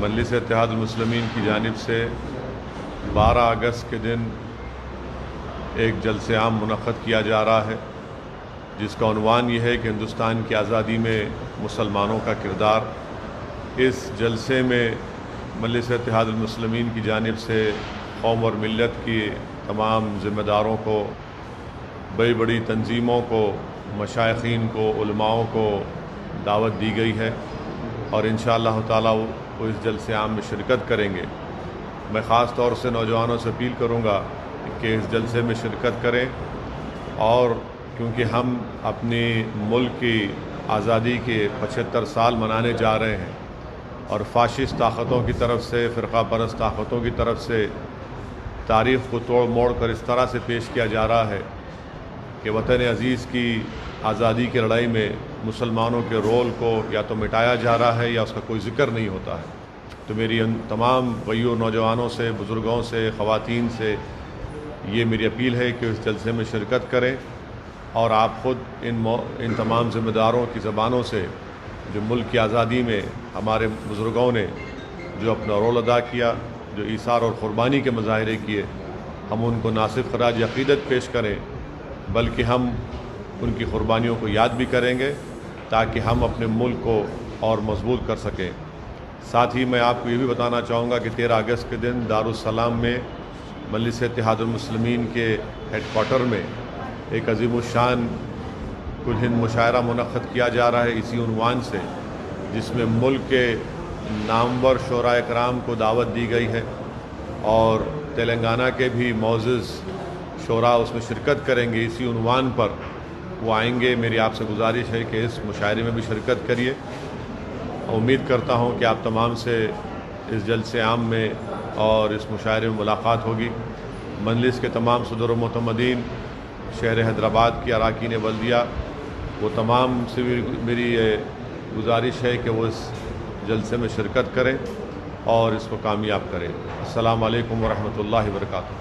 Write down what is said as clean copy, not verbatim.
مجلس اتحاد المسلمین کی جانب سے 12 اگست کے دن ایک جلسہ عام منعقد کیا جا رہا ہے، جس کا عنوان یہ ہے کہ ہندوستان کی آزادی میں مسلمانوں کا کردار۔ اس جلسے میں مجلس اتحاد المسلمین کی جانب سے قوم اور ملت کی تمام ذمہ داروں کو، بڑی بڑی تنظیموں کو، مشائخین کو، علماؤں کو دعوت دی گئی ہے اور انشاءاللہ تعالیٰ وہ اس جلسے عام میں شرکت کریں گے۔ میں خاص طور سے نوجوانوں سے اپیل کروں گا کہ اس جلسے میں شرکت کریں، اور کیونکہ ہم اپنی ملک کی آزادی کے 75 سال منانے جا رہے ہیں اور فاشسٹ طاقتوں کی طرف سے، فرقہ پرست طاقتوں کی طرف سے تاریخ کو توڑ موڑ کر اس طرح سے پیش کیا جا رہا ہے کہ وطن عزیز کی آزادی کی لڑائی میں مسلمانوں کے رول کو یا تو مٹایا جا رہا ہے یا اس کا کوئی ذکر نہیں ہوتا ہے۔ تو میری ان تمام غیور نوجوانوں سے، بزرگوں سے، خواتین سے یہ میری اپیل ہے کہ اس جلسے میں شرکت کریں، اور آپ خود ان تمام ذمہ داروں کی زبانوں سے جو ملک کی آزادی میں ہمارے بزرگوں نے جو اپنا رول ادا کیا، جو ایثار اور قربانی کے مظاہرے کیے، ہم ان کو نہ صرف خراج عقیدت پیش کریں بلکہ ہم ان کی قربانیوں کو یاد بھی کریں گے تاکہ ہم اپنے ملک کو اور مضبوط کر سکیں۔ ساتھ ہی میں آپ کو یہ بھی بتانا چاہوں گا کہ 13 اگست کے دن دارالسلام میں مجلس اتحاد المسلمین کے ہیڈ کوارٹر میں ایک عظیم الشان کل ہند مشاعرہ منعقد کیا جا رہا ہے اسی عنوان سے، جس میں ملک کے نامور شعراء کرام کو دعوت دی گئی ہے اور تلنگانہ کے بھی معزز شعراء اس میں شرکت کریں گے۔ اسی عنوان پر وہ آئیں گے۔ میری آپ سے گزارش ہے کہ اس مشاعرے میں بھی شرکت کریے۔ امید کرتا ہوں کہ آپ تمام سے اس جلسے عام میں اور اس مشاعرے میں ملاقات ہوگی۔ مجلس کے تمام صدر و معتمدین، شہر حیدرآباد کی اراکین بلدیہ، وہ تمام سے میری یہ گزارش ہے کہ وہ اس جلسے میں شرکت کریں اور اس کو کامیاب کریں۔ السلام علیکم ورحمۃ اللہ وبرکاتہ۔